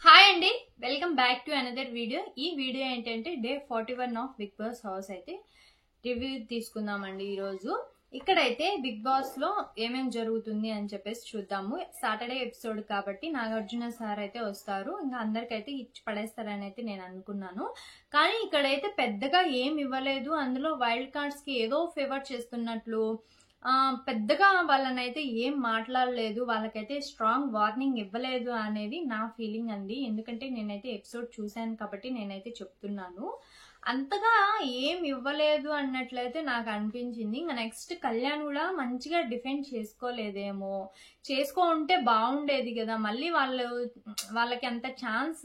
Hi అండి, welcome back to another video. ఈ video ఏంటంటే day 41 of Bigg Boss house అయితే రివ్యూ తీసుకుందామండి. ఈరోజు ఇక్కడైతే బిగ్ బాస్ లో ఏమేం జరుగుతుంది అని చెప్పేసి చూద్దాము. సాటర్డే ఎపిసోడ్ కాబట్టి నాగార్జున సార్ అయితే వస్తారు, ఇంకా అందరికైతే ఇచ్చి పడేస్తారని అయితే నేను అనుకున్నాను. కానీ ఇక్కడైతే పెద్దగా ఏం ఇవ్వలేదు. అందులో వైల్డ్ కార్డ్స్ కి ఏదో ఫేవర్ చేస్తున్నట్లు పెద్దగా వాళ్ళనైతే ఏం మాట్లాడలేదు, వాళ్ళకైతే స్ట్రాంగ్ వార్నింగ్ ఇవ్వలేదు అనేది నా ఫీలింగ్ అండి. ఎందుకంటే నేనైతే ఎపిసోడ్ చూశాను కాబట్టి నేనైతే చెప్తున్నాను. అంతగా ఏం ఇవ్వలేదు అన్నట్లయితే నాకు అనిపించింది. ఇంకా నెక్స్ట్ కళ్యాణ్ కూడా మంచిగా డిఫెండ్ చేసుకోలేదేమో, చేసుకో ఉంటే బాగుండేది కదా, మళ్ళీ వాళ్ళకి అంత ఛాన్స్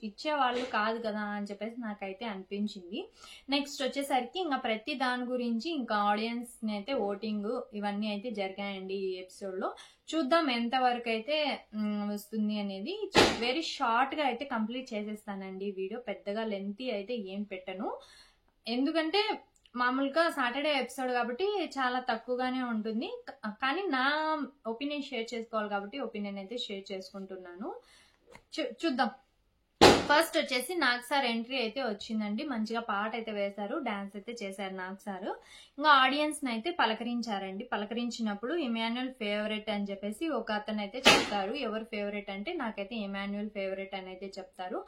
ఇచ్చేవాళ్ళు కాదు కదా అని చెప్పేసి నాకైతే అనిపించింది. నెక్స్ట్ వచ్చేసరికి ఇంకా ప్రతి దాని గురించి ఇంకా ఆడియన్స్ అయితే ఓటింగ్ ఇవన్నీ అయితే జరిగాయండి ఈ ఎపిసోడ్ లో. చూద్దాం ఎంతవరకు అయితే వస్తుంది అనేది. వెరీ షార్ట్ గా అయితే కంప్లీట్ చేసేస్తానండి వీడియో, పెద్దగా లెంతీ అయితే ఏం పెట్టను. ఎందుకంటే మామూలుగా సాటర్డే ఎపిసోడ్ కాబట్టి చాలా తక్కువగానే ఉంటుంది. కానీ నా ఒపీనియన్ షేర్ చేసుకోవాలి కాబట్టి ఒపీనియన్ అయితే షేర్ చేసుకుంటున్నాను. చూద్దాం. ఫస్ట్ వచ్చేసి నాగ్ సార్ ఎంట్రీ అయితే వచ్చిందండి. మంచిగా పాట అయితే వేశారు, డాన్స్ అయితే చేశారు నాగ్ సార్. ఇంకా ఆడియన్స్ అయితే పలకరించారండి. పలకరించినప్పుడు ఇమాన్యుయల్ ఫేవరెట్ అని చెప్పేసి ఒక అతను అయితే చెప్తారు. ఎవరు ఫేవరెట్ అంటే నాకైతే ఇమాన్యుయల్ ఫేవరెట్ అని అయితే చెప్తారు.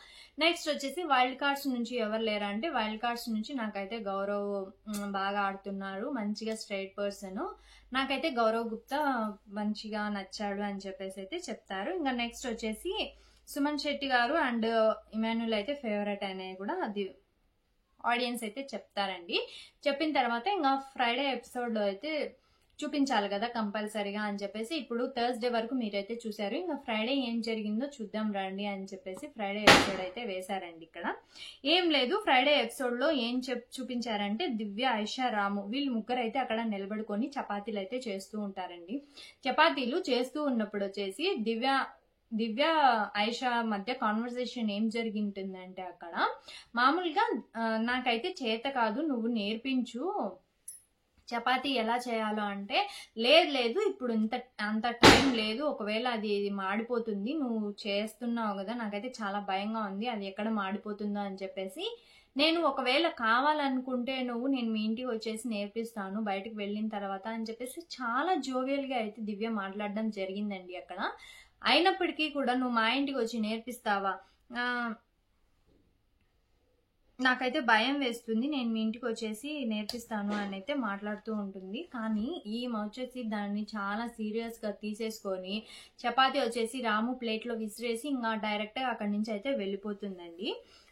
నెక్స్ట్ వచ్చేసి వైల్డ్ కార్డ్స్ నుంచి ఎవరు లేరా అంటే వైల్డ్ కార్డ్స్ నుంచి నాకైతే గౌరవ్ బాగా ఆడుతున్నారు, మంచిగా స్ట్రైట్ పర్సన్, నాకైతే గౌరవ్ గుప్తా మంచిగా నచ్చాడు అని చెప్పేసి అయితే చెప్తారు. ఇంకా నెక్స్ట్ వచ్చేసి సుమన్ శెట్టి గారు అండ్ ఇమాన్యుయల్ అయితే ఫేవరెట్ అనేది కూడా అది ఆడియన్స్ అయితే చెప్తారండి. చెప్పిన తర్వాత ఇంకా ఫ్రైడే ఎపిసోడ్ అయితే చూపించాలి కదా కంపల్సరీగా అని చెప్పేసి ఇప్పుడు థర్స్డే వరకు మీరైతే చూసారు. ఇంకా ఫ్రైడే ఏం జరిగిందో చూద్దాం రండి అని చెప్పేసి ఫ్రైడే ఎపిసోడ్ అయితే వేశారండి. ఇక్కడ ఏం లేదు, ఫ్రైడే ఎపిసోడ్ లో ఏం చూపించారంటే దివ్య, ఐషా, రాము వీళ్ళు ముగ్గురు అయితే అక్కడ నిలబడుకొని చపాతీలు అయితే చేస్తూ ఉంటారండి. చపాతీలు చేస్తూ ఉన్నప్పుడు వచ్చేసి దివ్య ఐషా మధ్య కాన్వర్సేషన్ ఏం జరిగింటుందంటే అక్కడ మామూలుగా నాకైతే చేత కాదు, నువ్వు నేర్పించు చపాతీ ఎలా చేయాలో అంటే, లేదు ఇప్పుడు అంత టైం లేదు, ఒకవేళ అది మాడిపోతుంది, నువ్వు చేస్తున్నావు కదా, నాకైతే చాలా భయంగా ఉంది అది ఎక్కడ మాడిపోతుందో అని చెప్పేసి, నేను ఒకవేళ కావాలనుకుంటే నేను మీ ఇంటికి వచ్చేసి నేర్పిస్తాను బయటకు వెళ్ళిన తర్వాత అని చెప్పేసి చాలా జోవియల్ గా అయితే దివ్య మాట్లాడడం జరిగిందండి అక్కడ. అయినప్పటికీ కూడా నువ్వు మా ఇంటికి వచ్చి నేర్పిస్తావా, నాకైతే భయం వేస్తుంది, నేను మీ ఇంటికి వచ్చేసి నేర్పిస్తాను అని అయితే మాట్లాడుతూ ఉంటుంది. కానీ ఈమె వచ్చేసి దాన్ని చాలా సీరియస్ గా తీసేసుకొని చపాతీ వచ్చేసి రాము ప్లేట్ లో విసిరేసి ఇంకా డైరెక్ట్ గా అక్కడి నుంచి అయితే వెళ్ళిపోతుందండి.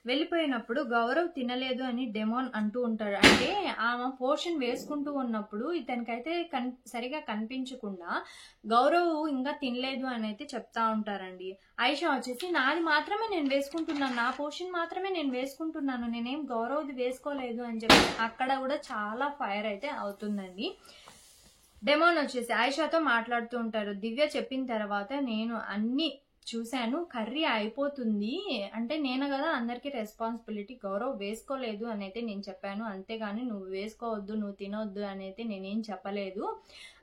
వెళ్ళిపోయినప్పుడు గౌరవ్ తినలేదు అని డెమోన్ అంటూ ఉంటాడు. అంటే ఆమె పోర్షన్ వేసుకుంటూ ఉన్నప్పుడు ఇతనికైతే సరిగా కనిపించకుండా గౌరవ్ ఇంకా తినలేదు అని అయితే చెప్తా ఉంటారండి. ఐషా వచ్చేసి నాది మాత్రమే నేను వేసుకుంటున్నాను, నా పోర్షన్ మాత్రమే నేను వేసుకుంటున్నాను, నేనేం గౌరవ్ది వేసుకోలేదు అని చెప్పి అక్కడ కూడా చాలా ఫైర్ అయితే అవుతుందండి. డెమోన్ వచ్చేసి ఐషాతో మాట్లాడుతూ ఉంటారు. దివ్య చెప్పిన తర్వాత నేను అన్ని చూశాను, కర్రీ అయిపోతుంది అంటే నేను కదా అందరికి రెస్పాన్సిబిలిటీ, గౌరవ్ వేసుకోలేదు అని అయితే నేను చెప్పాను, అంతేగాని నువ్వు వేసుకోవద్దు, నువ్వు తినొద్దు అని అయితే నేనేం చెప్పలేదు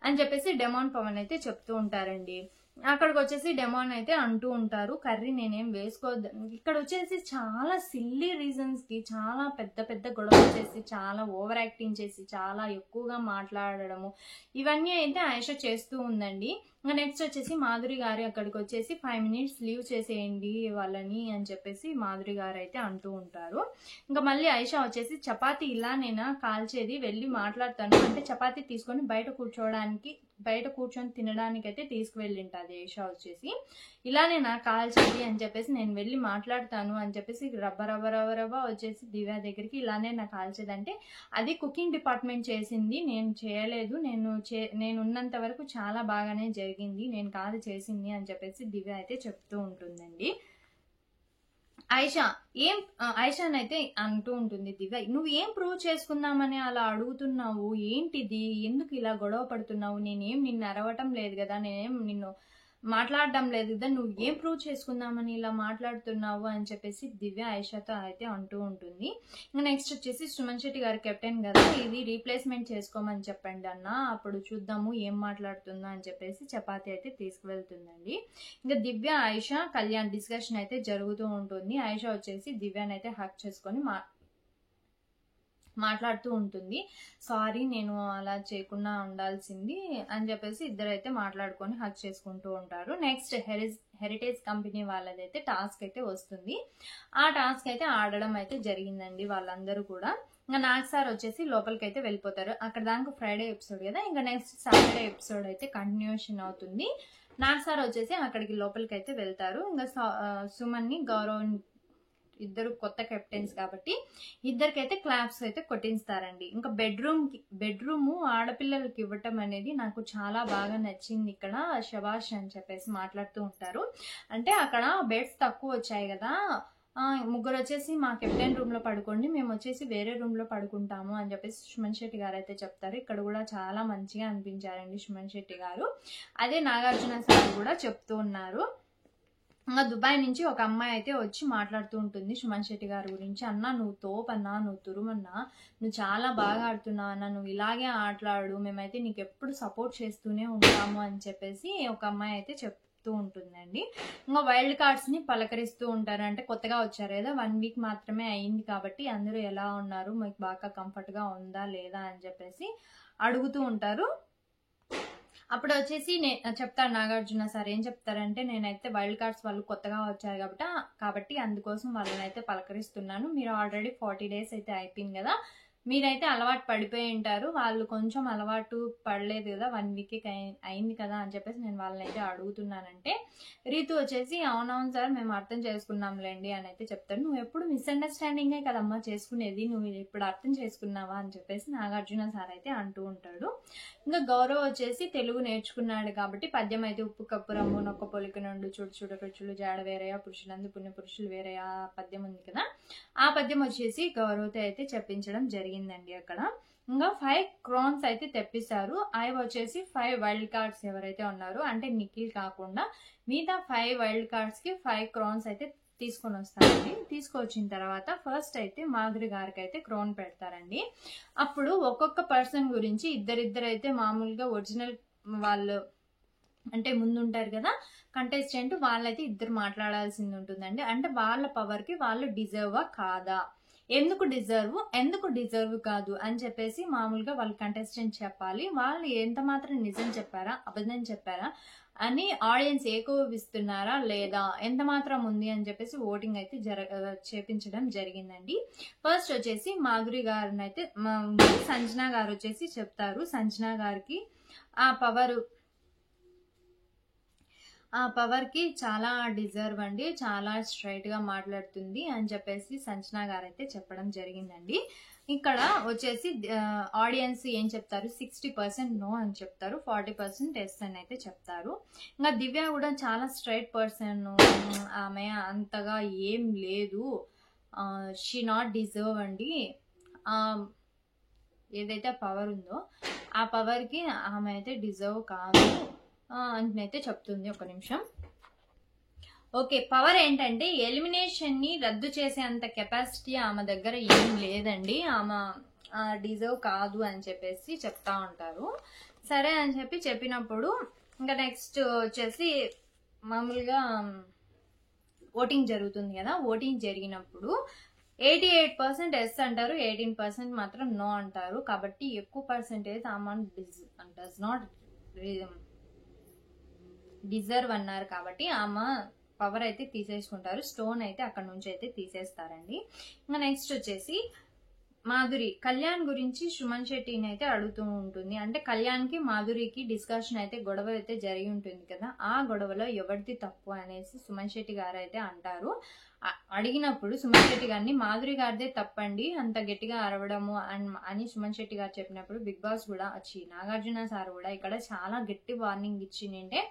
అని చెప్పేసి డెమోన్ పవన్ అయితే చెప్తూ ఉంటారండి. అక్కడికి వచ్చేసి డెమోన్ అయితే అంటూ ఉంటారు కర్రీ నేనేం వేసుకోవద్దు. ఇక్కడ వచ్చేసి చాలా సిల్లీ రీజన్స్ కి చాలా పెద్ద గొడవ చేసి చాలా ఓవర్ యాక్టింగ్ చేసి చాలా ఎక్కువగా మాట్లాడడము ఇవన్నీ అయితే ఆయిషా చేస్తూ ఉందండి. ఇంకా నెక్స్ట్ వచ్చేసి మాధురి గారు అక్కడికి వచ్చేసి 5 minutes లీవ్ చేసేయండి వాళ్ళని అని చెప్పేసి మాధురి గారు అయితే అంటూ ఉంటారు. ఇంకా మళ్ళీ ఆయిషా వచ్చేసి చపాతీ ఇలా నేనా కాల్చేది, వెళ్ళి మాట్లాడతాను అంటే చపాతీ తీసుకొని బయట కూర్చొని తినడానికి అయితే తీసుకువెళ్ళింటది ఆయిషా వచ్చేసి. ఇలానే నా కాల్చేది అని చెప్పేసి నేను వెళ్ళి మాట్లాడతాను అని చెప్పేసి రబ్బ వచ్చేసి దివ్య దగ్గరికి ఇలానే నా కాల్చేది అంటే అది కుకింగ్ డిపార్ట్మెంట్ చేసింది, నేను చేయలేదు, నేను ఉన్నంత వరకు చాలా బాగానే జరిగింది, నేను కాదు చేసింది అని చెప్పేసి దివ్య అయితే చెప్తూ ఉంటుందండి. ఐషానైతే అంటూ ఉంటుంది దివ్య, నువ్వు ఏం ప్రూవ్ చేసుకుందామని అలా అడుగుతున్నావు, ఏంటిది, ఎందుకు ఇలా గొడవ పడుతున్నావు, నేనేం నిన్ను అరవటం లేదు కదా, నేనేం నిన్ను మాట్లాడడం లేదు కదా, నువ్వు ఏం ప్రూవ్ చేసుకుందామని ఇలా మాట్లాడుతున్నావు అని చెప్పేసి దివ్య ఆయిషాతో అయితే అంటూ ఉంటుంది. ఇంకా నెక్స్ట్ వచ్చేసి సుమన్ శెట్టి గారు కెప్టెన్ కదా, ఇది రీప్లేస్మెంట్ చేసుకోమని చెప్పండి అన్న, అప్పుడు చూద్దాము ఏం మాట్లాడుతుందో అని చెప్పేసి చపాతి అయితే తీసుకువెళ్తుందండి. ఇంకా దివ్య ఆయిషా కళ్యాణ్ డిస్కషన్ అయితే జరుగుతూ ఉంటుంది. ఆయిషా వచ్చేసి దివ్యాని అయితే హక్ చేసుకొని మాట్లాడుతూ ఉంటుంది. సారీ నేను అలా చేయకుండా ఉండాల్సింది అని చెప్పేసి ఇద్దరైతే మాట్లాడుకొని హక్ చేసుకుంటూ ఉంటారు. నెక్స్ట్ హెరిటేజ్ కంపెనీ వాళ్ళదైతే టాస్క్ అయితే వస్తుంది. ఆ టాస్క్ అయితే ఆడడం అయితే జరిగిందండి వాళ్ళందరూ కూడా. ఇంకా నాగ్ సార్ వచ్చేసి లోపలికి అయితే వెళ్ళిపోతారు. అక్కడ దానికి ఫ్రైడే ఎపిసోడ్ కదా, ఇంకా నెక్స్ట్ సాటర్డే ఎపిసోడ్ అయితే కంటిన్యూషన్ అవుతుంది. నాగ్ సార్ వచ్చేసి అక్కడికి లోపలికి అయితే వెళ్తారు. ఇంకా సుమన్ ని గౌరవ్ ఇద్దరు కొత్త కెప్టెన్స్ కాబట్టి ఇద్దరికైతే క్లాప్స్ అయితే కొట్టిస్తారండి. ఇంకా బెడ్రూమ్ ఆడపిల్లలకి ఇవ్వటం అనేది నాకు చాలా బాగా నచ్చింది. ఇక్కడ శబాష్ అని చెప్పేసి మాట్లాడుతూ ఉంటారు. అంటే అక్కడ బెడ్స్ తక్కువ వచ్చాయి కదా, ముగ్గురు వచ్చేసి మా కెప్టెన్ రూమ్ లో పడుకోండి, మేము వచ్చేసి వేరే రూమ్ లో పడుకుంటాము అని చెప్పేసి సుమన్ శెట్టి గారు అయితే చెప్తారు. ఇక్కడ కూడా చాలా మంచిగా అనిపించారండి సుమన్ శెట్టి గారు. అదే నాగార్జున సార్ కూడా చెప్తూ ఉన్నారు. ఇంకా దుబాయ్ నుంచి ఒక అమ్మాయి అయితే వచ్చి మాట్లాడుతూ ఉంటుంది సుమన్ శెట్టి గారి గురించి. అన్న నువ్వు తోపన్నా, నువ్వు తురుమన్నా, నువ్వు చాలా బాగా ఆడుతున్నావు అన్న, నువ్వు ఇలాగే ఆటలాడు, మేమైతే నీకు ఎప్పుడు సపోర్ట్ చేస్తూనే ఉంటాము అని చెప్పేసి ఒక అమ్మాయి అయితే చెప్తూ ఉంటుందండి. ఇంకా వైల్డ్ కార్డ్స్ ని పలకరిస్తూ ఉంటారు. అంటే కొత్తగా వచ్చారు కదా, 1 వీక్ మాత్రమే అయింది కాబట్టి అందరూ ఎలా ఉన్నారు, మీకు బాగా కంఫర్ట్ గా ఉందా లేదా అని చెప్పేసి అడుగుతూ ఉంటారు. అప్పుడు వచ్చేసి చెప్తారు నాగార్జున సార్, ఏం చెప్తారంటే నేనైతే వైల్డ్ కార్డ్స్ వాళ్ళు కొత్తగా వచ్చారు కాబట్టి అందుకోసం వాళ్ళని అయితే పలకరిస్తున్నాను. మీరు ఆల్రెడీ 40 days అయితే అయిపోయింది కదా, మీరైతే అలవాటు పడిపోయి ఉంటారు, వాళ్ళు కొంచెం అలవాటు పడలేదు కదా, 1 week అయింది కదా అని చెప్పేసి నేను వాళ్ళని అయితే అడుగుతున్నానంటే రీతు వచ్చేసి అవునవును సార్ మేము అర్థం చేసుకున్నాంలేండి అని అయితే చెప్తారు. నువ్వు ఎప్పుడు మిస్అండర్స్టాండింగే కదమ్మా చేసుకునేది, నువ్వు ఇప్పుడు అర్థం చేసుకున్నావా అని చెప్పేసి నాగార్జున సార్ అయితే అంటూ ఉంటాడు. ఇంకా గౌరవ్ వచ్చేసి తెలుగు నేర్చుకున్నాడు కాబట్టి పద్యం అయితే ఉప్పు కప్పు రమ్ము నొక్క పొలికి నుండి చూడు చూడకచ్చులు జాడ వేరయా పురుషులందు పుణ్య పురుషులు వేరయా పద్యం ఉంది కదా, ఆ పద్యం వచ్చేసి గౌరవ్తో అయితే చెప్పించడం జరిగిందండి అక్కడ. ఇంకా 5 crowns అయితే తెప్పిస్తారు. అవి వచ్చేసి 5 వైల్డ్ కార్డ్స్ ఎవరైతే ఉన్నారో అంటే నిఖిల్ కాకుండా మిగతా 5 వైల్డ్ కార్డ్స్ కి 5 crowns అయితే తీసుకొని వస్తారండి. తీసుకొచ్చిన తర్వాత ఫస్ట్ అయితే మాధురి గారికి అయితే క్రౌన్ పెడతారండి. అప్పుడు ఒక్కొక్క పర్సన్ గురించి ఇద్దరైతే మామూలుగా ఒరిజినల్ వాళ్ళు అంటే ముందుంటారు కదా కంటెస్టెంట్, వాళ్ళైతే ఇద్దరు మాట్లాడాల్సింది ఉంటుందండి. అంటే వాళ్ళ పవర్ కి వాళ్ళు డిజర్వా కాదా, ఎందుకు డిజర్వ్ కాదు అని చెప్పేసి మామూలుగా వాళ్ళు కంటెస్టెంట్ చెప్పాలి. వాళ్ళు ఎంత మాత్రం నిజం చెప్పారా అబద్ధం చెప్పారా అని ఆడియన్స్ ఏకోపిస్తున్నారా లేదా ఎంత మాత్రం ఉంది అని చెప్పేసి ఓటింగ్ అయితే చేపించడం జరిగిందండి. ఫస్ట్ వచ్చేసి మాధురి గారిని అయితే సంజన గారు వచ్చేసి చెప్తారు. సంజన గారికి ఆ పవర్ కి చాలా డిజర్వ్ అండి, చాలా స్ట్రైట్ గా మాట్లాడుతుంది అని చెప్పేసి సంజన గారు అయితే చెప్పడం జరిగిందండి. ఇక్కడ వచ్చేసి ఆడియన్స్ ఏం చెప్తారు, 60% నో అని చెప్తారు, 40% ఎస్ అని అయితే చెప్తారు. ఇంకా దివ్య కూడా చాలా స్ట్రైట్ పర్సన్, ఆమె అంతగా ఏం లేదు, షీ నాట్ డిజర్వ్ అండి, ఏదైతే పవర్ ఉందో ఆ పవర్ కి ఆమె అయితే డిజర్వ్ కాదు అని అయితే చెప్తుంది. ఒక నిమిషం. ఓకే, పవర్ ఏంటంటే ఎలిమినేషన్ ని రద్దు చేసేంత కెపాసిటీ ఆమె దగ్గర ఏం లేదండి, ఆమె డిజర్వ్ కాదు అని చెప్పేసి చెప్తా ఉంటారు. సరే అని చెప్పినప్పుడు ఇంకా నెక్స్ట్ వచ్చేసి మామూలుగా ఓటింగ్ జరుగుతుంది కదా, ఓటింగ్ జరిగినప్పుడు 88% ఎస్ అంటారు, 18% మాత్రం నో అంటారు. కాబట్టి ఎక్కువ పర్సెంటేజ్ ఆమె డస్ నాట్ డిజర్వ్ అన్నారు కాబట్టి ఆమె పవర్ అయితే తీసేసుకుంటారు, స్టోన్ అయితే అక్కడ నుంచి అయితే తీసేస్తారండి. ఇంకా నెక్స్ట్ వచ్చేసి మాధురి కళ్యాణ్ గురించి సుమన్ శెట్టిని అయితే అడుగుతూ ఉంటుంది. అంటే కళ్యాణ్ కి మాధురికి డిస్కషన్ అయితే గొడవ అయితే జరిగి ఉంటుంది కదా, ఆ గొడవలో ఎవరిది తప్పు అనేసి సుమన్ శెట్టి గారు అయితే అంటారు. అడిగినప్పుడు సుమన్ శెట్టి గారిని మాధురి గారిదే తప్పండి అంత గట్టిగా అరవడము అని సుమన్ శెట్టి గారు చెప్పినప్పుడు బిగ్ బాస్ కూడా వచ్చి నాగార్జున సార్ కూడా ఇక్కడ చాలా గట్టి వార్నింగ్ ఇచ్చిందంటే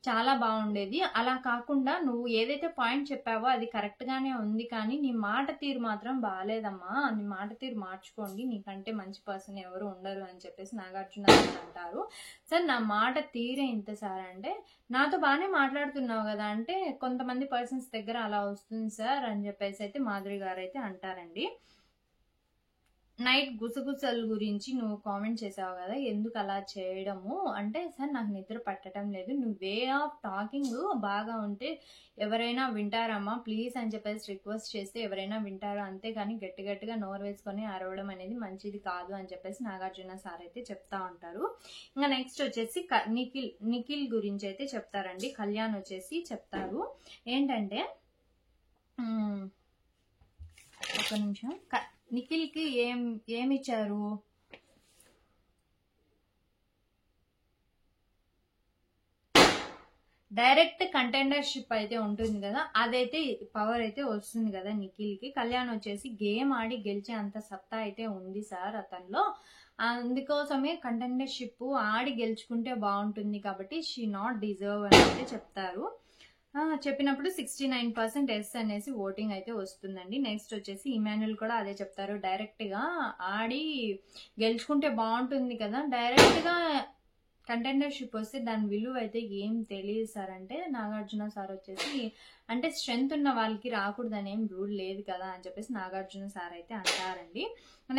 చాలా బాగుండేది. అలా కాకుండా నువ్వు ఏదైతే పాయింట్ చెప్పావో అది కరెక్ట్ గానే ఉంది, కానీ నీ మాట తీరు మాత్రం బాగాలేదమ్మా, నీ మాట తీరు మార్చుకోండి, నీకంటే మంచి పర్సన్ ఎవరు ఉండరు అని చెప్పేసి నాగార్జున అంటారు. సార్ నా మాట తీరే ఇంత సార్ అంటే, నాతో బాగానే మాట్లాడుతున్నావు కదా అంటే, కొంతమంది పర్సన్స్ దగ్గర అలా వస్తుంది సార్ అని చెప్పేసి అయితే మాధురి గారు అయితే అంటారండి. నైట్ గుసగుసల గురించి నువ్వు కామెంట్ చేసావు కదా, ఎందుకు అలా చేయడము అంటే, సార్ నాకు నిద్ర పట్టడం లేదు, నువ్వు వే ఆఫ్ టాకింగ్ బాగా ఉంటే ఎవరైనా వింటారమ్మా ప్లీజ్ అని చెప్పేసి రిక్వెస్ట్ చేస్తే ఎవరైనా వింటారు, అంతేగాని గట్టి గట్టిగా నోరు వేసుకొని అరవడం అనేది మంచిది కాదు అని చెప్పేసి నాగార్జున సార్ అయితే చెప్తా ఉంటారు. ఇంకా నెక్స్ట్ వచ్చేసి నిఖిల్ గురించి అయితే చెప్తారండి. కళ్యాణ్ వచ్చేసి చెప్తారు ఏంటంటే, ఒక నిమిషం, నిఖిల్ కి ఏమిచ్చారు, డైరెక్ట్ కంటెండర్షిప్ అయితే ఉంటుంది కదా, అదైతే పవర్ అయితే వస్తుంది కదా నిఖిల్ కి. కళ్యాణ్ వచ్చేసి గేమ్ ఆడి గెలిచే అంత సత్తా అయితే ఉంది సార్ అతనిలో, అందుకోసమే కంటెండర్షిప్ ఆడి గెలుచుకుంటే బాగుంటుంది కాబట్టి షీ నాట్ డిజర్వ్ అని అయితే చెప్తారు. చెప్పినప్పుడు 69% ఎస్ అనేసి ఓటింగ్ అయితే వస్తుందండి. నెక్స్ట్ వచ్చేసి ఇమాన్యుల్ కూడా అదే చెప్తారు, డైరెక్ట్ గా ఆడి గెలుచుకుంటే బాగుంటుంది కదా, డైరెక్ట్ గా కంటెండర్షిప్ వస్తే దాని విలువ అయితే ఏం తెలియదు సార్ అంటే, నాగార్జున సార్ వచ్చేసి అంటే స్ట్రెంగ్త్ ఉన్న వాళ్ళకి రాకూడదని ఏం రూల్ లేదు కదా అని చెప్పేసి నాగార్జున సార్ అయితే అంటారండి.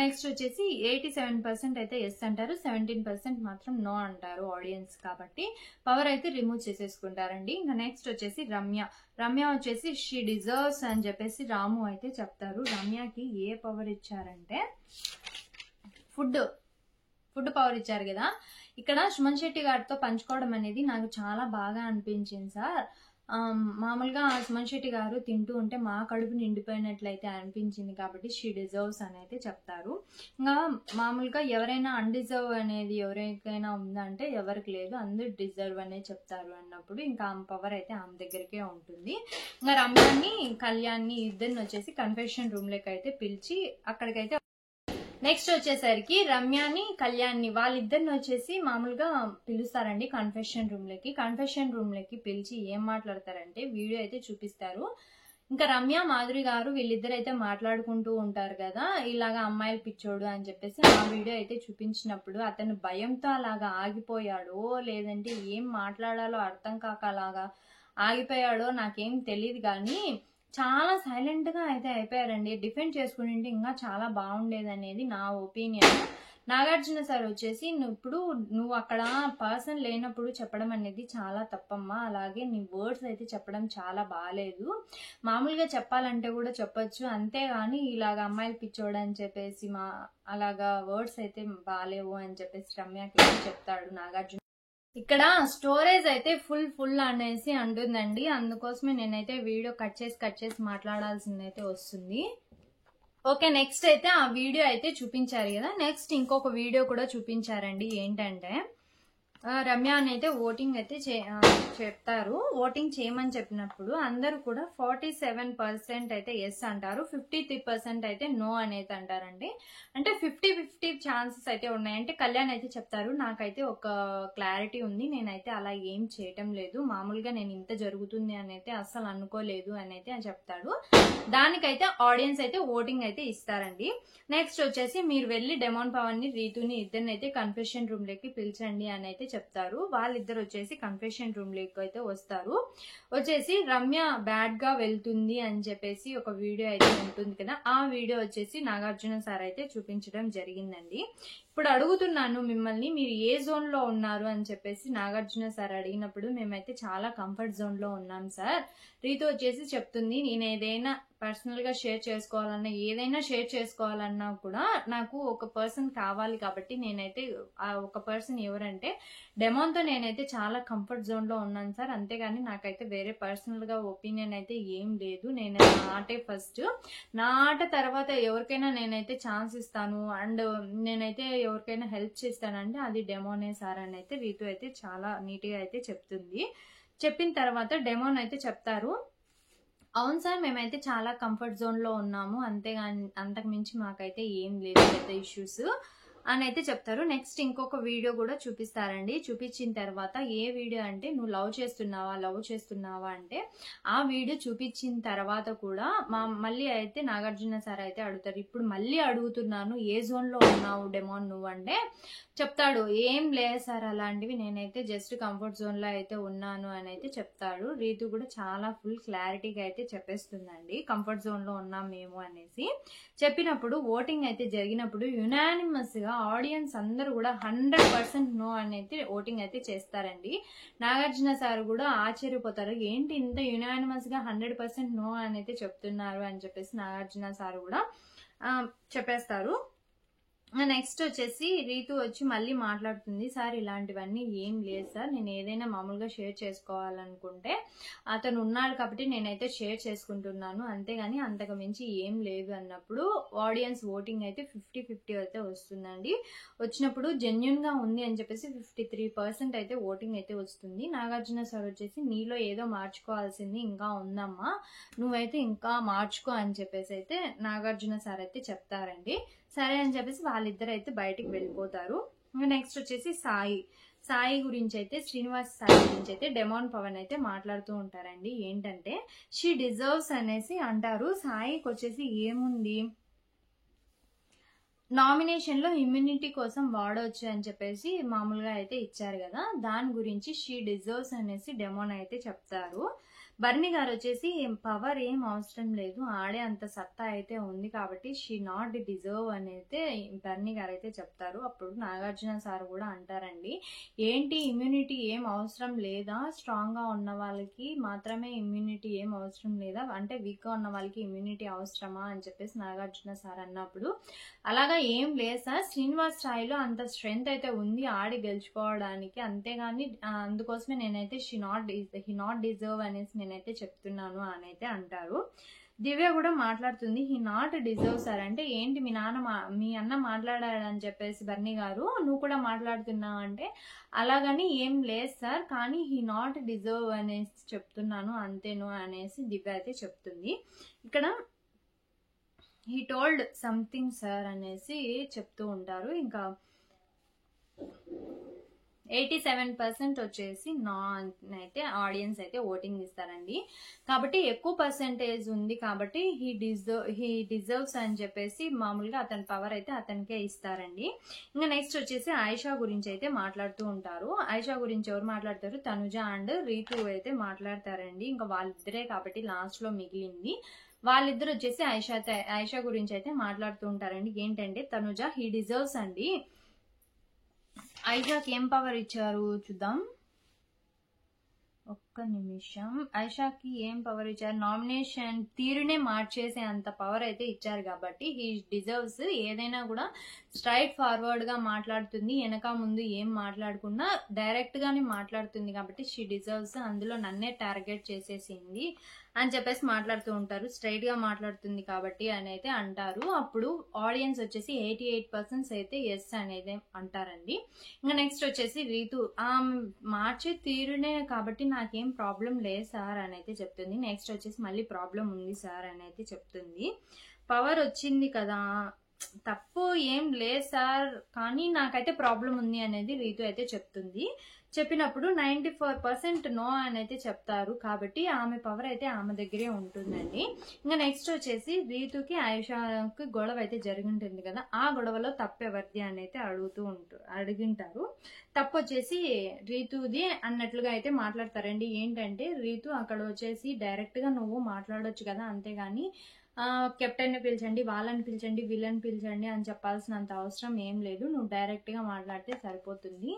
నెక్స్ట్ వచ్చేసి 87% అయితే ఎస్ అంటారు, 17% మాత్రం నో అంటారు ఆడియన్స్, కాబట్టి పవర్ అయితే రిమూవ్ చేసేసుకుంటారండి. ఇంకా నెక్స్ట్ వచ్చేసి రమ్య వచ్చేసి షీ డిజర్వ్స్ అని చెప్పేసి రాము అయితే చెప్తారు. రమ్యకి ఏ పవర్ ఇచ్చారంటే ఫుడ్ పవర్ ఇచ్చారు కదా, ఇక్కడ సుమన్ శెట్టి గారితో పంచుకోవడం అనేది నాకు చాలా బాగా అనిపించింది సార్. మామూలుగా సుమన్ శెట్టి గారు తింటూ ఉంటే మా కడుపు నిండిపోయినట్లయితే అనిపించింది, కాబట్టి షీ డిజర్వ్స్ అని అయితే చెప్తారు. ఇంకా మామూలుగా ఎవరైనా అన్డిజర్వ్ అనేది ఎవరికైనా ఉందంటే ఎవరికి లేదు, అందరు డిజర్వ్ అనే చెప్తారు అన్నప్పుడు ఇంకా ఆమె పవర్ అయితే ఆమె దగ్గరికే ఉంటుంది. ఇంకా రమ్యాన్ని కళ్యాణ్ని ఇద్దరిని వచ్చేసి కన్ఫెషన్ రూమ్ లోకి అయితే పిలిచి అక్కడికైతే, నెక్స్ట్ వచ్చేసరికి రమ్యాని కళ్యాణ్ని వాళ్ళిద్దరిని వచ్చేసి మామూలుగా పిలుస్తారండి కన్ఫెషన్ రూమ్ లోకి పిలిచి ఏం మాట్లాడతారంటే వీడియో అయితే చూపిస్తారు. ఇంకా రమ్య మాధురి గారు వీళ్ళిద్దరు అయితే మాట్లాడుకుంటూ ఉంటారు కదా, ఇలాగా అమ్మాయిలు పిచ్చోడు అని చెప్పేసి ఆ వీడియో అయితే చూపించినప్పుడు అతను భయంతో అలాగా ఆగిపోయాడో లేదంటే ఏం మాట్లాడాలో అర్థం కాక అలాగా ఆగిపోయాడో నాకేం తెలియదు కానీ చాలా సైలెంట్ గా అయితే అయిపోయారండి. డిఫెండ్ చేసుకుని ఇంకా చాలా బాగుండేది అనేది నా ఒపీనియన్. నాగార్జున సార్ వచ్చేసి నువ్వు అక్కడ పర్సన్ లేనప్పుడు చెప్పడం అనేది చాలా తప్పమ్మా, అలాగే నీ వర్డ్స్ అయితే చెప్పడం చాలా బాగాలేదు, మామూలుగా చెప్పాలంటే కూడా చెప్పొచ్చు, అంతేగాని ఇలాగ అమ్మాయిలు పిచ్చోడని చెప్పేసి అలాగా వర్డ్స్ అయితే బాగాలేవు అని చెప్పేసి రమ్యకి చెప్తాడు నాగార్జున. ఇక్కడ స్టోరేజ్ అయితే ఫుల్ అనేసి అంటుందండి, అందుకోసమే నేనైతే వీడియో కట్ చేసి మాట్లాడాల్సింది అయితే వస్తుంది. ఓకే, నెక్స్ట్ అయితే ఆ వీడియో అయితే చూపించారు కదా, నెక్స్ట్ ఇంకొక వీడియో కూడా చూపించారండి. ఏంటంటే రమ్య అని అయితే ఓటింగ్ అయితే చెప్తారు. ఓటింగ్ చేయమని చెప్పినప్పుడు అందరూ కూడా 47% అయితే ఎస్ అంటారు, 53% అయితే నో అనేది అంటారండి. అంటే 50-50 ఛాన్సెస్ అయితే ఉన్నాయి. అంటే కళ్యాణ్ అయితే చెప్తారు, నాకైతే ఒక క్లారిటీ ఉంది, నేనైతే అలా ఏం చేయటం లేదు, మామూలుగా నేను ఇంత జరుగుతుంది అని అయితే అస్సలు అనుకోలేదు అని అయితే చెప్తాడు. దానికైతే ఆడియన్స్ అయితే ఓటింగ్ అయితే ఇస్తారండి. నెక్స్ట్ వచ్చేసి మీరు వెళ్ళి డెమోన్ పవన్ ని రీతుని ఇద్దరిని అయితే కన్ఫెషన్ రూమ్ లోకి పిలిచండి అని అయితే చెప్తారు. వాళ్ళిద్దరు వచ్చేసి కన్ఫెషన్ రూమ్ లోకి అయితే వస్తారు. వచ్చేసి రమ్య బ్యాడ్ గా వెళ్తుంది అని చెప్పేసి ఒక వీడియో అయితే ఉంటుంది కదా, ఆ వీడియో వచ్చేసి నాగార్జున సార్ అయితే చూపించడం జరిగిందండి. ఇప్పుడు అడుగుతున్నాను మిమ్మల్ని, మీరు ఏ జోన్ లో ఉన్నారు అని చెప్పేసి నాగార్జున సార్ అడిగినప్పుడు మేమైతే చాలా కంఫర్ట్ జోన్ లో ఉన్నాం సార్. రీతు వచ్చేసి చెప్తుంది, నేను ఏదైనా పర్సనల్ గా షేర్ చేసుకోవాలన్నా ఏదైనా షేర్ చేసుకోవాలన్నా కూడా నాకు ఒక పర్సన్ కావాలి, కాబట్టి నేనైతే ఆ ఒక పర్సన్ ఎవరంటే డెమోన్ తో నేనైతే చాలా కంఫర్ట్ జోన్ లో ఉన్నాను సార్, అంతేగాని నాకైతే వేరే పర్సనల్ గా ఒపీనియన్ అయితే ఏం లేదు, నేను నా ఆటే ఫస్ట్, నా ఆట తర్వాత ఎవరికైనా నేనైతే ఛాన్స్ ఇస్తాను అండ్ నేనైతే ఎవరికైనా హెల్ప్ చేస్తానంటే అది డెమోనే సార్ అని అయితే రీతు అయితే చాలా నీట్ గా అయితే చెప్తుంది. చెప్పిన తర్వాత డెమోన్ అయితే చెప్తారు, అవును సార్ మేమైతే చాలా కంఫర్ట్ జోన్ లో ఉన్నాము, అంతేగాని అంతకు మించి మాకైతే ఏం లేదు పెద్ద ఇష్యూస్, అని అయితే చెప్తారు. నెక్స్ట్ ఇంకొక వీడియో కూడా చూపిస్తారండి. చూపించిన తర్వాత ఏ వీడియో అంటే నువ్వు లవ్ చేస్తున్నావా అంటే ఆ వీడియో చూపించిన తర్వాత కూడా మళ్ళీ అయితే నాగార్జున సార్ అయితే అడుగుతారు, ఇప్పుడు మళ్ళీ అడుగుతున్నాను ఏ జోన్ లో ఉన్నావు డెమోన్ నువ్వు అంటే చెప్తాడు, ఏం లేదు సార్ అలాంటివి, నేనైతే జస్ట్ కంఫర్ట్ జోన్ లో అయితే ఉన్నాను అని అయితే చెప్తాడు. రీతు కూడా చాలా ఫుల్ క్లారిటీగా అయితే చెప్పేస్తుందండి కంఫర్ట్ జోన్ లో ఉన్నాం మేము అనేసి. చెప్పినప్పుడు ఓటింగ్ అయితే జరిగినప్పుడు యునానిమస్ గా ఆడియన్స్ అందరూ కూడా 100% నో అని అయితే ఓటింగ్ అయితే చేస్తారండి. నాగార్జున సార్ కూడా ఆశ్చర్యపోతారు, ఏంటి ఇంత యునానిమస్ గా 100% నో అని అయితే చెప్తున్నారు అని చెప్పేసి నాగార్జున సార్ కూడా చెప్పేస్తారు. నెక్స్ట్ వచ్చేసి రీతు వచ్చి మళ్ళీ మాట్లాడుతుంది, సార్ ఇలాంటివన్నీ ఏం లేదు సార్, నేను ఏదైనా మామూలుగా షేర్ చేసుకోవాలనుకుంటే అతను ఉన్నాడు కాబట్టి నేనైతే షేర్ చేసుకుంటున్నాను, అంతేగాని అంతకు మించి ఏం లేదు అన్నప్పుడు ఆడియన్స్ ఓటింగ్ అయితే 50-50 అయితే వస్తుందండి. వచ్చినప్పుడు జెన్యున్ గా ఉంది అని చెప్పేసి 53% అయితే ఓటింగ్ అయితే వస్తుంది. నాగార్జున సార్ వచ్చేసి నీలో ఏదో మార్చుకోవాల్సింది ఇంకా ఉందమ్మా, నువ్వైతే ఇంకా మార్చుకో అని చెప్పేసి అయితే నాగార్జున సార్ అయితే చెప్తారండి. సరే అని చెప్పేసి వాళ్ళిద్దరు అయితే బయటికి వెళ్ళిపోతారు. నెక్స్ట్ వచ్చేసి సాయి గురించి అయితే శ్రీనివాస్ సాయి గురించి అయితే డెమోన్ పవన్ అయితే మాట్లాడుతూ ఉంటారండి. ఏంటంటే షీ డిజర్వ్స్ అనేసి అంటారు. సాయికి వచ్చేసి ఏముంది, నామినేషన్ లో ఇమ్యూనిటీ కోసం వాడవచ్చు అని చెప్పేసి మామూలుగా అయితే ఇచ్చారు కదా, దాని గురించి షీ డిజర్వ్స్ అనేసి డెమోన్ అయితే చెప్తారు. బర్ని గారు వచ్చేసి పవర్ ఏం అవసరం లేదు, ఆడే అంత సత్తా అయితే ఉంది కాబట్టి షీ నాట్ డిజర్వ్ అనేది బర్ని గారు అయితే చెప్తారు. అప్పుడు నాగార్జున సార్ కూడా అంటారండి, ఏంటి ఇమ్యూనిటీ ఏం అవసరం లేదా, స్ట్రాంగ్ గా ఉన్న వాళ్ళకి మాత్రమే ఇమ్యూనిటీ ఏం అవసరం లేదా అంటే వీక్ గా ఉన్న వాళ్ళకి ఇమ్యూనిటీ అవసరమా అని చెప్పేసి నాగార్జున సార్ అన్నప్పుడు అలాగా ఏం లేదు సార్, శ్రీనివాస్ స్థాయిలో అంత స్ట్రెంగ్త్ అయితే ఉంది ఆడి గెలుచుకోవడానికి, అంతేగాని అందుకోసమే నేనైతే హీ నాట్ డిజర్వ్ అనేసి నేనైతే చెప్తున్నాను అని అయితే అంటారు. దివ్య కూడా మాట్లాడుతుంది, హీ నాట్ డిజర్వ్ సార్ అంటే ఏంటి మీ అన్న మాట్లాడాడని చెప్పేసి బర్ని గారు నువ్వు కూడా మాట్లాడుతున్నావు అంటే అలాగని ఏం లేదు సార్, కానీ హీ నాట్ డిజర్వ్ అనేసి చెప్తున్నాను అంతేను అనేసి దివ్య అయితే చెప్తుంది. ఇక్కడ హీ టోల్డ్ సంథింగ్ సార్ అనేసి చెప్తూ ఉంటారు. ఇంకా 87% వచ్చేసి నా అయితే ఆడియన్స్ అయితే ఓటింగ్ ఇస్తారండి. కాబట్టి ఎక్కువ పర్సెంటేజ్ ఉంది కాబట్టి హీ డిజర్వ్స్ అని చెప్పేసి మామూలుగా అతని పవర్ అయితే అతనికే ఇస్తారండి. ఇంకా నెక్స్ట్ వచ్చేసి ఆయిషా గురించి అయితే మాట్లాడుతూ ఉంటారు. ఆయిషా గురించి ఎవరు మాట్లాడతారు, తనుజ అండ్ రీతు అయితే మాట్లాడతారండి. ఇంకా వాళ్ళిద్దరే కాబట్టి లాస్ట్ లో మిగిలింది. వాళ్ళిద్దరు వచ్చేసి ఆయిషా గురించి అయితే మాట్లాడుతూ ఉంటారండి. ఏంటంటే తనుజ హీ డిజర్వ్స్ అండి, ఆయిషాకి ఏం పవర్ ఇచ్చారు చూద్దాం, ఒక్క నిమిషం. ఆయిషాకి ఏం పవర్ ఇచ్చారు, నామినేషన్ తీరునే మార్చేసే అంత పవర్ అయితే ఇచ్చారు కాబట్టి హీ డిజర్వ్స్. ఏదైనా కూడా స్ట్రైట్ ఫార్వర్డ్ గా మాట్లాడుతుంది, వెనక ముందు ఏం మాట్లాడకుండా డైరెక్ట్ గానే మాట్లాడుతుంది కాబట్టి షీ డిజర్వ్స్. అందులో నన్నే టార్గెట్ చేసేసింది అని చెప్పేసి మాట్లాడుతూ ఉంటారు, స్ట్రైట్ గా మాట్లాడుతుంది కాబట్టి అని అయితే అంటారు. అప్పుడు ఆడియన్స్ వచ్చేసి 88% అయితే ఎస్ అనేది అంటారండి. ఇంకా నెక్స్ట్ వచ్చేసి రీతు మార్చే తీరునే కాబట్టి నాకేం ప్రాబ్లం లేదు సార్ అని అయితే చెప్తుంది. నెక్స్ట్ వచ్చేసి మళ్ళీ ప్రాబ్లం ఉంది సార్ అని అయితే చెప్తుంది. పవర్ వచ్చింది కదా, తప్పు ఏం లేదు సార్, కానీ నాకైతే ప్రాబ్లం ఉంది అనేది రీతు అయితే చెప్తుంది. చెప్పినప్పుడు 94% నో అని అయితే చెప్తారు కాబట్టి ఆమె పవర్ అయితే ఆమె దగ్గరే ఉంటుందండి. ఇంకా నెక్స్ట్ వచ్చేసి రీతుకి ఆయిషాకి గొడవ అయితే జరిగింటుంది కదా, ఆ గొడవలో తప్పు ఎవరిది అని అయితే అడిగింటారు. తప్పు వచ్చేసి రీతుది అన్నట్లుగా అయితే మాట్లాడతారండి. ఏంటంటే రీతు అక్కడ వచ్చేసి డైరెక్ట్ గా నువ్వు మాట్లాడొచ్చు కదా, అంతేగాని కెప్టెన్ ని పిలిచండి, వాళ్ళని పిలిచండి, వీళ్ళని పిలిచండి అని చెప్పాల్సినంత అవసరం ఏం లేదు, నువ్వు డైరెక్ట్ గా మాట్లాడితే సరిపోతుంది,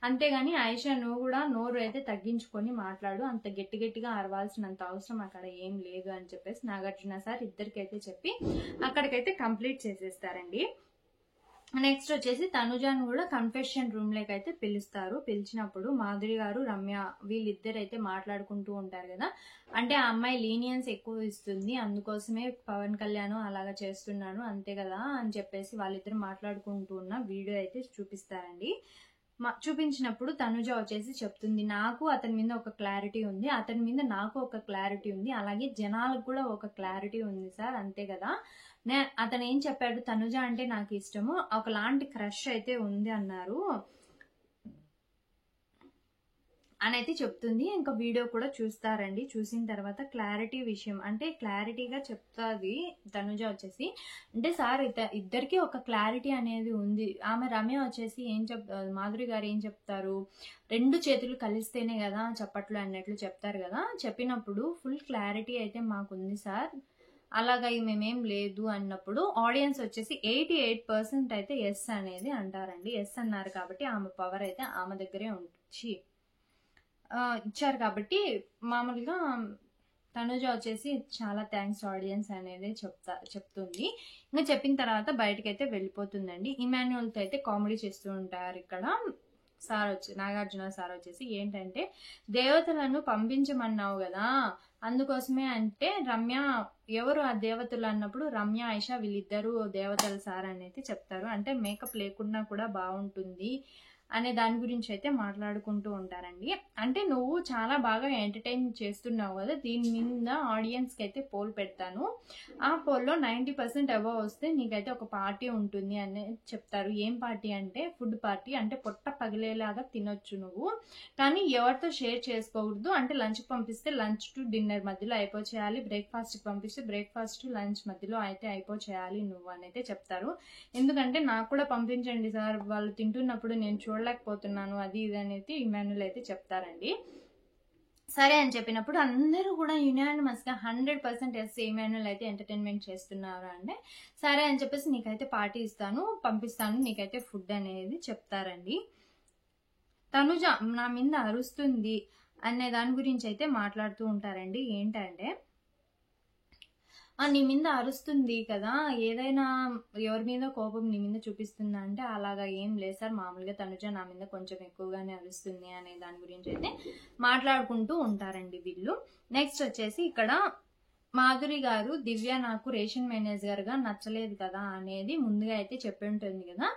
అంతేగాని ఆయిషా నువ్వు కూడా నోరు అయితే తగ్గించుకొని మాట్లాడు, అంత గట్టిగా అరవాల్సినంత అవసరం అక్కడ ఏం లేదు అని చెప్పేసి నాగార్జున సార్ ఇద్దరికైతే చెప్పి అక్కడికైతే కంప్లీట్ చేసేస్తారండి. నెక్స్ట్ వచ్చేసి తనుజాను కూడా కన్ఫెషన్ రూమ్ లోకి అయితే పిలుస్తారు. పిలిచినప్పుడు మాధురి గారు రమ్య వీళ్ళిద్దరు అయితే మాట్లాడుకుంటూ ఉంటారు కదా, అంటే ఆ అమ్మాయి లీనియన్స్ ఎక్కువ ఇస్తుంది అందుకోసమే పవన్ కళ్యాణ్ అలాగా చేస్తున్నాను అంతే కదా అని చెప్పేసి వాళ్ళిద్దరు మాట్లాడుకుంటూ ఉన్న వీడియో అయితే చూపిస్తారండి. చూపించినప్పుడు తనుజ వచ్చేసి చెప్తుంది, నాకు అతని మీద ఒక క్లారిటీ ఉంది, అతని మీద నాకు ఒక క్లారిటీ ఉంది, అలాగే జనాలకు కూడా ఒక క్లారిటీ ఉంది సార్, అంతే కదా. అతను ఏం చెప్పాడు, తనుజ అంటే నాకు ఇష్టము, ఒకలాంటి క్రష్ అయితే ఉంది అన్నారు అనైతే చెప్తుంది. ఇంకా వీడియో కూడా చూస్తారండి. చూసిన తర్వాత క్లారిటీ విషయం అంటే క్లారిటీగా చెప్తాది తనుజ వచ్చేసి. అంటే సార్ ఇద్దరికి ఒక క్లారిటీ అనేది ఉంది. ఆమె రమ్య వచ్చేసి మాధురి గారు ఏం చెప్తారు, 2 చేతులు కలిస్తేనే కదా చప్పట్లు అన్నట్లు చెప్తారు కదా. చెప్పినప్పుడు ఫుల్ క్లారిటీ అయితే మాకుంది సార్, అలాగా మేమేం లేదు అన్నప్పుడు ఆడియన్స్ వచ్చేసి 88% అయితే ఎస్ అనేది అంటారండి. ఎస్ అన్నారు కాబట్టి ఆమె పవర్ అయితే ఆమె దగ్గరే ఇచ్చారు కాబట్టి మామూలుగా తనుజ వచ్చేసి చాలా థ్యాంక్స్ ఆడియన్స్ అనేది చెప్తుంది. ఇంకా చెప్పిన తర్వాత బయటకైతే వెళ్ళిపోతుందండి. ఇమాన్యుయల్తో అయితే కామెడీ చేస్తూ ఉంటారు. ఇక్కడ నాగార్జున సార్ వచ్చేసి ఏంటంటే, దేవతలను పంపించమన్నావు కదా, అందుకోసమే అంటే రమ్య ఎవరు ఆ దేవతలు అన్నప్పుడు రమ్య ఐషా వీళ్ళిద్దరూ దేవతలు సార్ అనేది చెప్తారు. అంటే మేకప్ లేకుండా కూడా బాగుంటుంది అనే దాని గురించి అయితే మాట్లాడుకుంటూ ఉంటారండి. అంటే నువ్వు చాలా బాగా ఎంటర్టైన్ చేస్తున్నావు కదా, దీని మీద ఆడియన్స్కి అయితే పోల్ పెడతాను, ఆ పోల్లో 90% అబవ్ వస్తే నీకైతే ఒక పార్టీ ఉంటుంది అని చెప్తారు. ఏం పార్టీ అంటే ఫుడ్ పార్టీ, అంటే పొట్ట పగిలేలాగా తినొచ్చు నువ్వు, కానీ ఎవరితో షేర్ చేసుకోకూడదు. అంటే లంచ్కి పంపిస్తే లంచ్ టు డిన్నర్ మధ్యలో అయిపోచేయాలి, బ్రేక్ఫాస్ట్కి పంపిస్తే బ్రేక్ఫాస్ట్ టు లంచ్ మధ్యలో అయితే అయిపోచేయాలి నువ్వు అని అయితే చెప్తారు. ఎందుకంటే నాకు కూడా పంపించండి సార్, వాళ్ళు తింటున్నప్పుడు నేను చూడలేకపోతున్నాను, అది ఇది అనేది ఇమాన్యుయల్ అయితే చెప్తారండి. సరే అని చెప్పినప్పుడు అందరూ కూడా యునానిమస్ గా 100% ఎస్ ఇమాన్యుయల్ అయితే ఎంటర్టైన్మెంట్ చేస్తున్నారు అంటే సరే అని చెప్పేసి నీకైతే పార్టీ ఇస్తాను, పంపిస్తాను, నీకైతే ఫుడ్ అనేది చెప్తారండి. తనుజ నా మీద అరుస్తుంది అనే దాని గురించి అయితే మాట్లాడుతూ ఉంటారండి. ఏంటంటే, నీ మీద అరుస్తుంది కదా, ఏదైనా ఎవరి మీద కోపం నీ మీద చూపిస్తుందా అంటే అలాగా ఏం లేదు సార్, మామూలుగా తనుజ నా మీద కొంచెం ఎక్కువగానే అరుస్తుంది అనే దాని గురించి అయితే మాట్లాడుకుంటూ ఉంటారండి వీళ్ళు. నెక్స్ట్ వచ్చేసి ఇక్కడ మాధురి గారు, దివ్య నాకు రేషన్ మేనేజర్ గా నచ్చలేదు కదా అనేది ముందుగా అయితే చెప్పి ఉంటుంది కదా,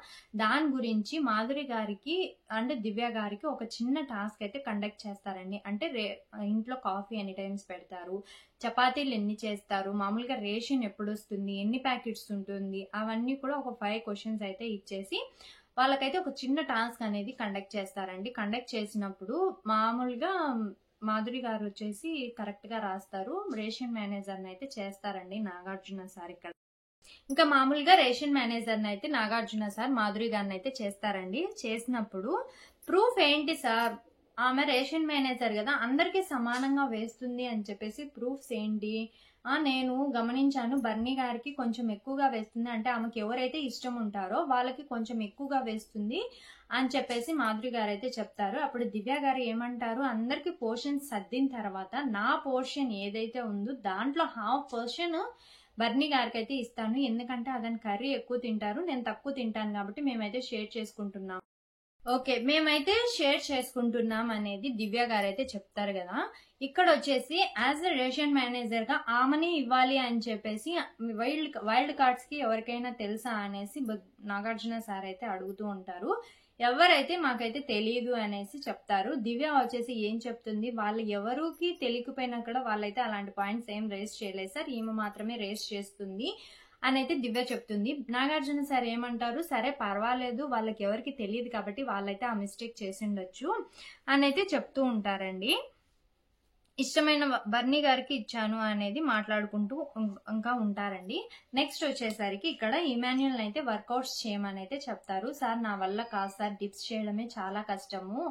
దాని గురించి మాధురి గారికి అంటే దివ్య గారికి ఒక చిన్న టాస్క్ అయితే కండక్ట్ చేస్తారండి. అంటే ఇంట్లో కాఫీ ఎన్ని టైమ్స్ పెడతారు, చపాతీలు ఎన్ని చేస్తారు, మామూలుగా రేషన్ ఎప్పుడు వస్తుంది, ఎన్ని ప్యాకెట్స్ ఉంటుంది, అవన్నీ కూడా ఒక 5 క్వశ్చన్స్ అయితే ఇచ్చేసి వాళ్ళకైతే ఒక చిన్న టాస్క్ అనేది కండక్ట్ చేస్తారండి. కండక్ట్ చేసినప్పుడు మామూలుగా మాధురి గారు వచ్చేసి కరెక్ట్ గా రాస్తారు, రేషన్ మేనేజర్ అయితే చేస్తారండి నాగార్జున సార్. ఇక్కడ ఇంకా మామూలుగా రేషన్ మేనేజర్ అయితే నాగార్జున సార్ మాధురి గారిని అయితే చేస్తారండి. చేసినప్పుడు ప్రూఫ్ ఏంటి సార్, ఆమె రేషన్ మేనేజర్ కదా అందరికీ సమానంగా వేస్తుంది అని చెప్పేసి ప్రూఫ్స్ ఏంటి, నేను గమనించాను బర్నీ గారికి కొంచెం ఎక్కువగా వేస్తుంది, అంటే ఆమెకి ఎవరైతే ఇష్టం ఉంటారో వాళ్ళకి కొంచెం ఎక్కువగా వేస్తుంది అని చెప్పేసి మాధురి గారు అయితే చెప్తారు. అప్పుడు దివ్య గారు ఏమంటారు, అందరికి పోర్షన్ సర్దిన తర్వాత నా పోర్షన్ ఏదైతే ఉందో దాంట్లో 1/2 బర్నీ గారికి అయితే ఇస్తాను, ఎందుకంటే అతని కర్రీ ఎక్కువ తింటారు, నేను తక్కువ తింటాను కాబట్టి మేమైతే షేర్ చేసుకుంటున్నాం, ఓకే మేమైతే షేర్ చేసుకుంటున్నాం అనేది దివ్య గారు అయితే చెప్తారు కదా. ఇక్కడ వచ్చేసి యాజ్ ఎ రేషన్ మేనేజర్ గా ఆమెనే ఇవ్వాలి అని చెప్పేసి వైల్డ్ కార్డ్స్ కి ఎవరికైనా తెలుసా అనేసి నాగార్జున సార్ అయితే అడుగుతూ ఉంటారు. ఎవరైతే మాకైతే తెలియదు అనేసి చెప్తారు. దివ్య వచ్చేసి ఏం చెప్తుంది, వాళ్ళు ఎవరికి తెలియకపోయినా కూడా వాళ్ళైతే అలాంటి పాయింట్స్ ఏం రేస్ చేయలేదు సార్, ఈమె మాత్రమే రేస్ చేస్తుంది అని అయితే దివ్య చెప్తుంది. నాగార్జున సార్ ఏమంటారు, సరే పర్వాలేదు వాళ్ళకి ఎవరికి తెలియదు కాబట్టి వాళ్ళైతే ఆ మిస్టేక్ చేసి ఉండొచ్చు అని అయితే చెప్తూ ఉంటారండి. ఇష్టమైన బర్నీ గారికి ఇచ్చాను అనేది మాట్లాడుకుంటూ ఇంకా ఉంటారండి. నెక్స్ట్ వచ్చేసరికి ఇక్కడ ఇమాన్యుయల్ అయితే వర్కౌట్స్ చేయమని అయితే చెప్తారు. సార్ నా వల్ల కాదు సార్, డిప్స్ చేయడమే చాలా కష్టము,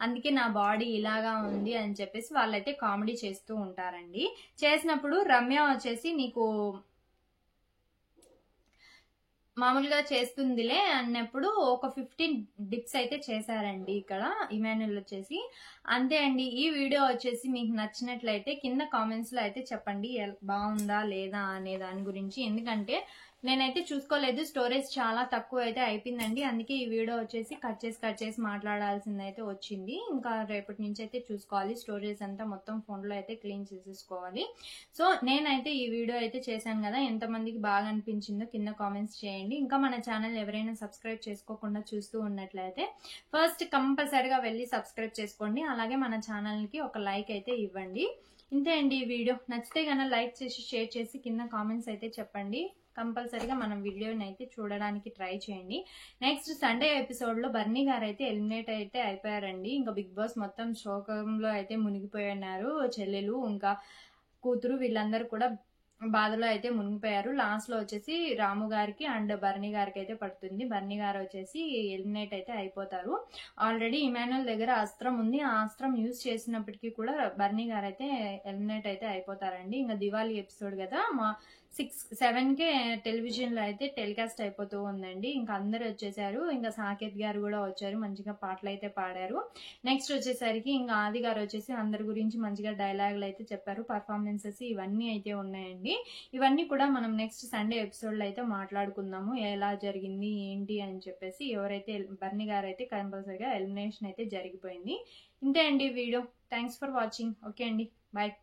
అందుకే నా బాడీ ఇలాగా ఉంది అని చెప్పేసి వాళ్ళైతే కామెడీ చేస్తూ ఉంటారండి. చేసినప్పుడు రమ్య వచ్చేసి నీకు మామూలుగా చేస్తుందిలే అన్నప్పుడు ఒక 15 డిప్స్ అయితే చేశారండి ఇక్కడ ఇమాన్యుయల్ వచ్చేసి. అంతే అండి. ఈ వీడియో వచ్చేసి మీకు నచ్చినట్లయితే కింద కామెంట్స్ లో అయితే చెప్పండి బాగుందా లేదా అనే దాని గురించి. ఎందుకంటే నేనైతే చూసుకోలేదు, స్టోరేజ్ చాలా తక్కువ అయితే అయిపోయిందండి. అందుకే ఈ వీడియో వచ్చేసి కట్ చేసి మాట్లాడాల్సింది అయితే వచ్చింది. ఇంకా రేపటి నుంచి అయితే చూసుకోవాలి, స్టోరేజ్ అంతా మొత్తం ఫోన్లో అయితే క్లీన్ చేసేసుకోవాలి. సో నేనైతే ఈ వీడియో అయితే చేశాను కదా, ఎంతమందికి బాగా అనిపించిందో కింద కామెంట్స్ చేయండి. ఇంకా మన ఛానల్ ఎవరైనా సబ్స్క్రైబ్ చేసుకోకుండా చూస్తూ ఉన్నట్లయితే ఫస్ట్ కంపల్సరిగా వెళ్ళి సబ్స్క్రైబ్ చేసుకోండి. అలాగే మన ఛానల్కి ఒక లైక్ అయితే ఇవ్వండి. ఇంతే అండి ఈ వీడియో. నచ్చితే కనుక లైక్ చేసి షేర్ చేసి కింద కామెంట్స్ అయితే చెప్పండి. కంపల్సరీగా మనం వీడియోని అయితే చూడడానికి ట్రై చేయండి. నెక్స్ట్ సండే ఎపిసోడ్ లో బర్నీ గారు అయితే ఎలిమినేట్ అయితే అయిపోయారండి. ఇంకా బిగ్ బాస్ మొత్తం శోకంలో అయితే మునిగిపోయినారు. చెల్లెలు ఇంకా కూతురు వీళ్ళందరూ కూడా బాధలో అయితే మునిగిపోయారు. లాస్ట్ లో వచ్చేసి రాము గారికి అండ్ బర్నీ గారికి అయితే పడుతుంది. బర్నీ గారు వచ్చేసి ఎలిమినేట్ అయితే అయిపోతారు. ఆల్రెడీ ఇమాన్యుల్ దగ్గర అస్త్రం ఉంది, ఆ అస్త్రం యూజ్ చేసినప్పటికీ కూడా బర్నీ గారు అయితే ఎలిమినేట్ అయితే అయిపోతారండి. ఇంకా దివాళీ ఎపిసోడ్ కదా, మా 7కే టెలివిజన్ లో అయితే టెలికాస్ట్ అయిపోతూ ఉందండి. ఇంకా అందరు వచ్చేసారు. ఇంకా సాకేత్ గారు కూడా వచ్చారు, మంచిగా పాటలు అయితే పాడారు. నెక్స్ట్ వచ్చేసరికి ఇంకా ఆది గారు వచ్చేసి అందరి గురించి మంచిగా డైలాగులు అయితే చెప్పారు. పర్ఫార్మెన్సెస్ ఇవన్నీ అయితే ఉన్నాయండి. ఇవన్నీ కూడా మనం నెక్స్ట్ సండే ఎపిసోడ్ లో అయితే మాట్లాడుకుందాము, ఎలా జరిగింది ఏంటి అని చెప్పేసి. ఎవరైతే బర్నీ గారు అయితే కంపల్సరీగా ఎలిమినేషన్ అయితే జరిగిపోయింది. ఇంతే అండి video. Thanks for watching. Okay అండి, బాయ్.